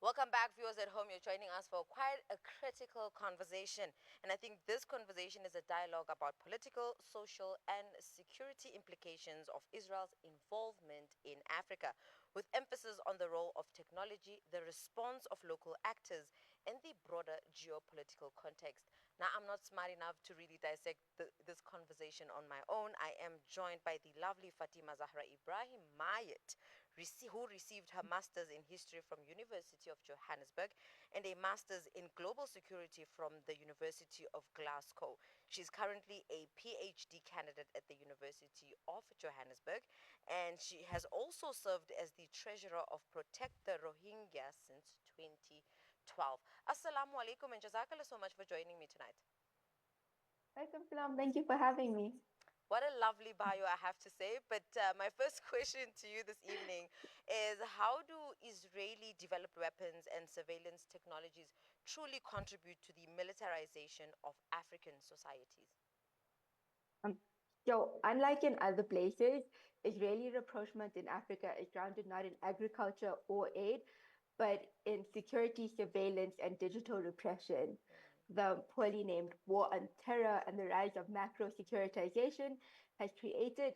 Welcome back, viewers at home. You're joining us for quite a critical conversation. And I think this conversation is a dialogue about political, social, and security implications of Israel's involvement in Africa, with emphasis on the role of technology, the response of local actors, and the broader geopolitical context. Now, I'm not smart enough to really dissect this conversation on my own. I am joined by the lovely Fatima Zahrah Mayet, who received her master's in history from University of Johannesburg and a master's in global security from the University of Glasgow. She's currently a PhD candidate at the University of Johannesburg, and she has also served as the treasurer of Protect the Rohingya since 2012. Assalamu alaikum and jazakallah so much for joining me tonight. Welcome, Salam. Thank you for having me. What a lovely bio, I have to say. But my first question to you this evening is, how do Israeli developed weapons and surveillance technologies truly contribute to the militarization of African societies? Um, so, unlike in other places, Israeli rapprochement in Africa is grounded not in agriculture or aid, but in security, surveillance, and digital repression. The poorly named war on terror and the rise of macro securitization has created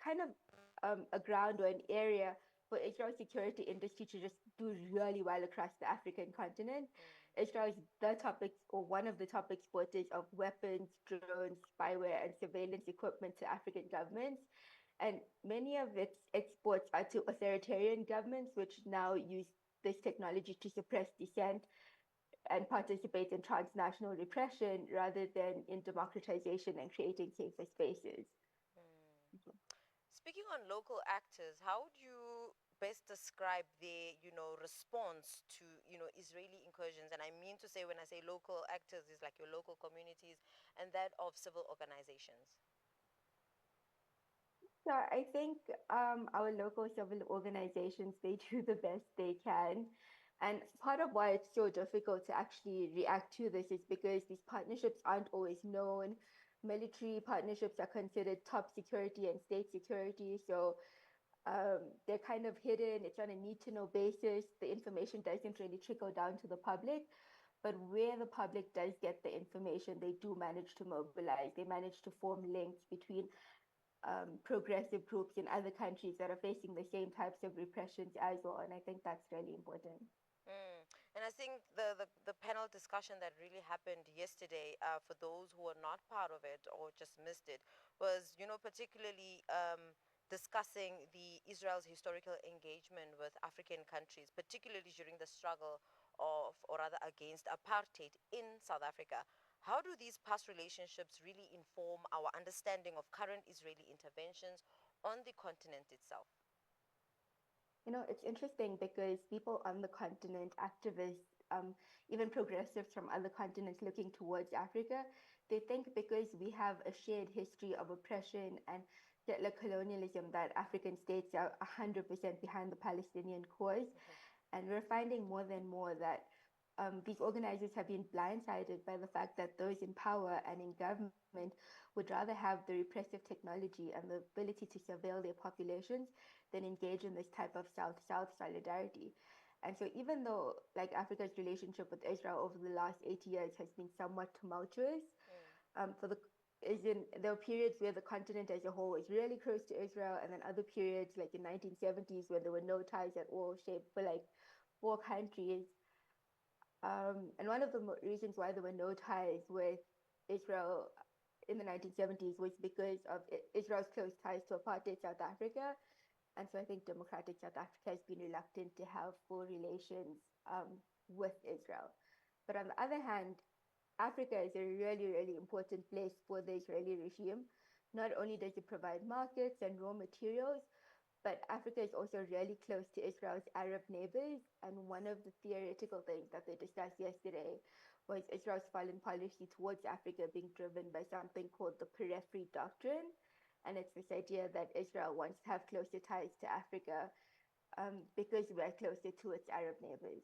kind of a ground or an area for Israel's security industry to just do really well across the African continent. Israel is the top or one of the top exporters of weapons, drones, spyware, and surveillance equipment to African governments. And many of its exports are to authoritarian governments, which now use this technology to suppress dissent and participate in transnational repression rather than in democratization and creating safer spaces. Speaking on local actors, how would you best describe their, response to, Israeli incursions? And I mean to say, when I say local actors, is like your local communities and that of civil organizations. So I think our local civil organizations, they do the best they can. And part of why it's so difficult to actually react to this is because these partnerships aren't always known. Military partnerships are considered top security and state security. So they're kind of hidden. It's on a need to know basis. The information doesn't really trickle down to the public. But where the public does get the information, they do manage to mobilize. They manage to form links between progressive groups in other countries that are facing the same types of repressions as well. And I think that's really important. And I think the panel discussion that really happened yesterday, for those who were not part of it or just missed it, was, particularly discussing the Israel's historical engagement with African countries, particularly during the struggle of, or rather against apartheid in South Africa. How do these past relationships really inform our understanding of current Israeli interventions on the continent itself? It's interesting because people on the continent, activists, even progressives from other continents looking towards Africa, they think because we have a shared history of oppression and settler colonialism that African states are 100% behind the Palestinian cause. And we're finding more than more that these organizers have been blindsided by the fact that those in power and in government would rather have the repressive technology and the ability to surveil their populations than engage in this type of South-South solidarity. And so even though like Africa's relationship with Israel over the last 80 years has been somewhat tumultuous, for the is in there were periods where the continent as a whole was really close to Israel, and then other periods like in 1970s where there were no ties at all, shaped for like four countries. And one of the reasons why there were no ties with Israel in the 1970s was because of Israel's close ties to apartheid South Africa. And so I think democratic South Africa has been reluctant to have full relations with Israel. But on the other hand, Africa is a really, really important place for the Israeli regime. Not only does it provide markets and raw materials, but Africa is also really close to Israel's Arab neighbors. And one of the theoretical things that they discussed yesterday was Israel's foreign policy towards Africa being driven by something called the periphery doctrine. And it's this idea that Israel wants to have closer ties to Africa because we're closer to its Arab neighbors.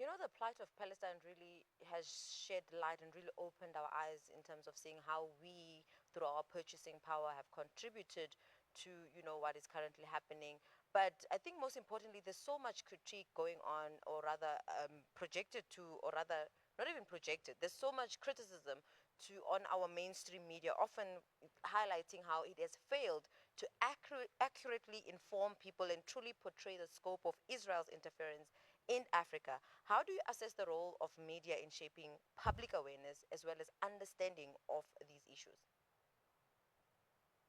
The plight of Palestine really has shed light and really opened our eyes in terms of seeing how we, through our purchasing power, have contributed to, what is currently happening. But I think most importantly, there's so much critique going on, or rather projected to, or rather not even projected. There's so much criticism on our mainstream media, often highlighting how it has failed to accurately inform people and truly portray the scope of Israel's interference in Africa. How do you assess the role of media in shaping public awareness as well as understanding of these issues?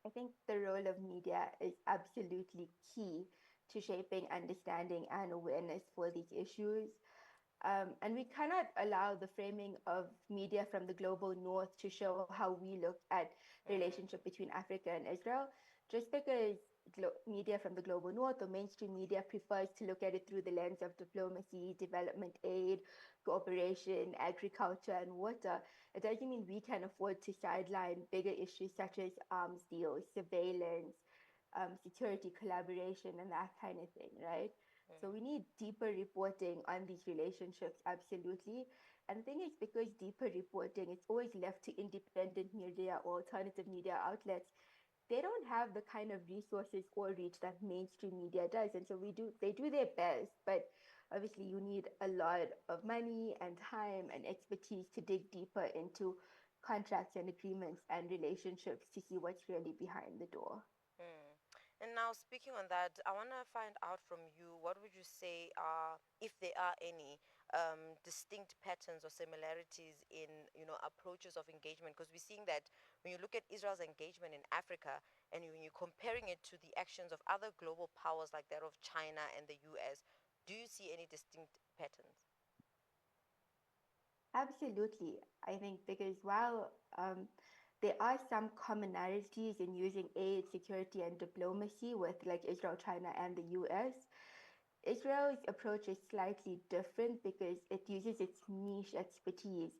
I think the role of media is absolutely key to shaping understanding and awareness for these issues. And we cannot allow the framing of media from the global north to show how we look at the relationship Mm, between Africa and Israel. Just because media from the global north or mainstream media prefers to look at it through the lens of diplomacy, development aid, cooperation, agriculture, and water, it doesn't mean we can afford to sideline bigger issues such as arms deals, surveillance, security collaboration, and that kind of thing, right? So we mm, need deeper reporting on these relationships, absolutely. And the thing is, because deeper reporting is always left to independent media or alternative media outlets, they don't have the kind of resources or reach that mainstream media does. And so they do their best, but obviously you need a lot of money and time and expertise to dig deeper into contracts and agreements and relationships to see what's really behind the door. mm. And now, speaking on that, I want to find out from you, what would you say are, if there are any, distinct patterns or similarities in, approaches of engagement? Because we're seeing that when you look at Israel's engagement in Africa, and when you're comparing it to the actions of other global powers like that of China and the US, do you see any distinct patterns? Absolutely. I think because while there are some commonalities in using aid, security, and diplomacy with like Israel, China, and the US, Israel's approach is slightly different because it uses its niche expertise.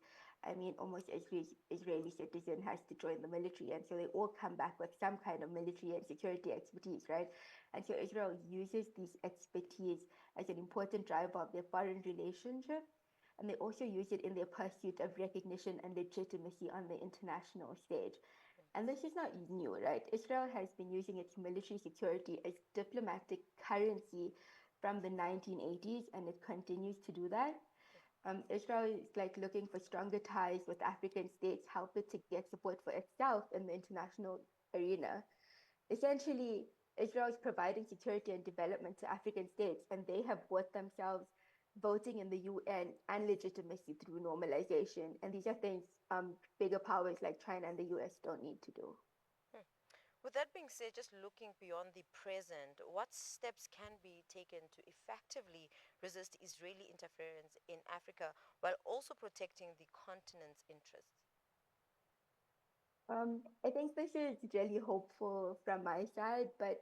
I mean, almost every Israeli citizen has to join the military, and so they all come back with some kind of military and security expertise, right? And so Israel uses this expertise as an important driver of their foreign relationship, and they also use it in their pursuit of recognition and legitimacy on the international stage. And this is not new, right? Israel has been using its military security as diplomatic currency from the 1980s, and it continues to do that. Israel is like looking for stronger ties with African states, help it to get support for itself in the international arena. Essentially, Israel is providing security and development to African states, and they have bought themselves voting in the UN and legitimacy through normalization. And these are things bigger powers like China and the US don't need to do. Hmm. With that being said, just looking beyond the present, what steps can be taken to effectively resist Israeli interference in Africa while also protecting the continent's interests? I think this is really hopeful from my side, but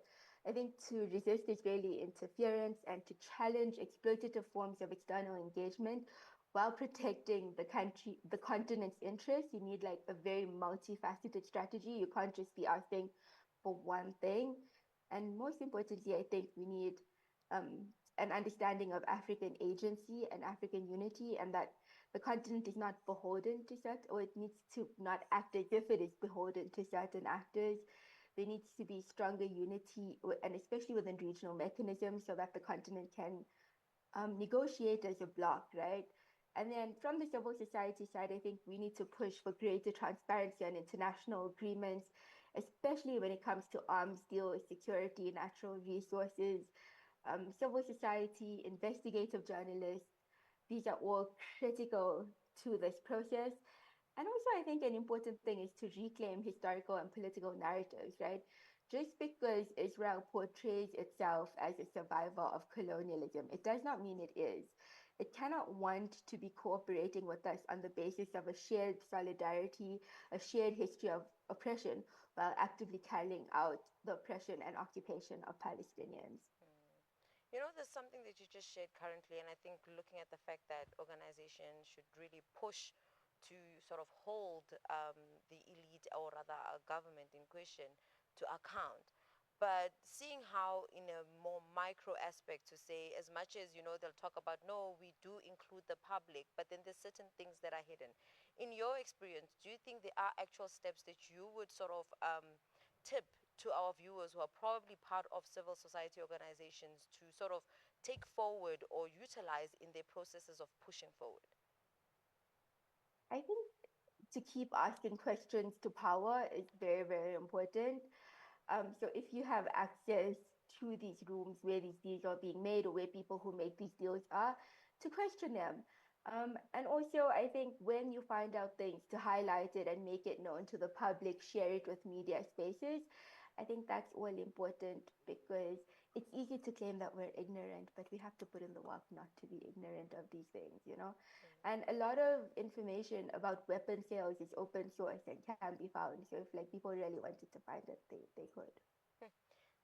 I think to resist Israeli interference and to challenge exploitative forms of external engagement while protecting the continent's interests, you need like a very multifaceted strategy. You can't just be asking for one thing. And most importantly, I think we need um, an understanding of African agency and African unity, and that the continent is not beholden to certain, or it needs to not act as if it is beholden to certain actors. There needs to be stronger unity, and especially within regional mechanisms, so that the continent can negotiate as a bloc, right? And then from the civil society side, I think we need to push for greater transparency on international agreements, especially when it comes to arms deals, security, natural resources, civil society, investigative journalists. These are all critical to this process. And also, I think an important thing is to reclaim historical and political narratives, right? Just because Israel portrays itself as a survivor of colonialism, it does not mean it is. It cannot want to be cooperating with us on the basis of a shared solidarity, a shared history of oppression, while actively carrying out the oppression and occupation of Palestinians. Mm. There's something that you just shared currently, and I think looking at the fact that organizations should really push to sort of hold the elite, or rather a government in question, to account. But seeing how, in a more micro aspect, to say, as much as, they'll talk about, no, we do include the public, but then there's certain things that are hidden. In your experience, do you think there are actual steps that you would sort of tip to our viewers who are probably part of civil society organizations to sort of take forward or utilize in their processes of pushing forward? I think to keep asking questions to power is very, very important. So if you have access to these rooms where these deals are being made or where people who make these deals are, to question them. And also, I think when you find out things, to highlight it and make it known to the public, share it with media spaces. I think that's all important because it's easy to claim that we're ignorant, but we have to put in the work not to be ignorant of these things, you know? And a lot of information about weapon sales is open source and can be found. So if like people really wanted to find it, they could. Hmm.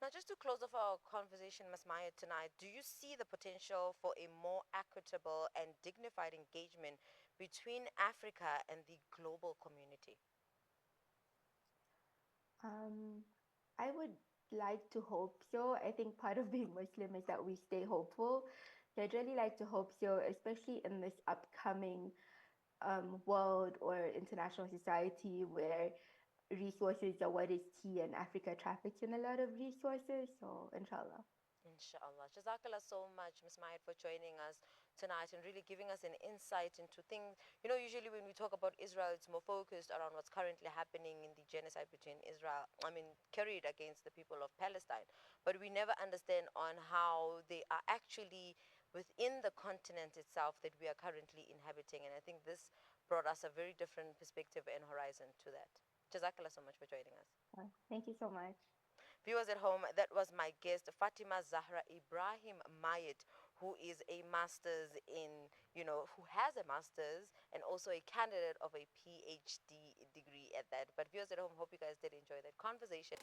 Now, just to close off our conversation, Ms. Maya, tonight, do you see the potential for a more equitable and dignified engagement between Africa and the global community? Um, I would like to hope so. I think part of being Muslim is that we stay hopeful. So I'd really like to hope so, especially in this upcoming world or international society where resources are what is key and Africa traffics in a lot of resources. So, inshallah. Inshallah. Jazakallah so much, Ms. Mayet, for joining us tonight and really giving us an insight into things. You know, usually when we talk about Israel, it's more focused around what's currently happening in the genocide between Israel, carried against the people of Palestine. But we never understand on how they are actually within the continent itself that we are currently inhabiting. And I think this brought us a very different perspective and horizon to that. Jazakallah so much for joining us. Thank you so much. Viewers at home, that was my guest, Fatima Zahrah Ibrahim Mayet, who is a master's in, who has a master's and also a candidate of a PhD degree at that. But viewers at home, hope you guys did enjoy that conversation.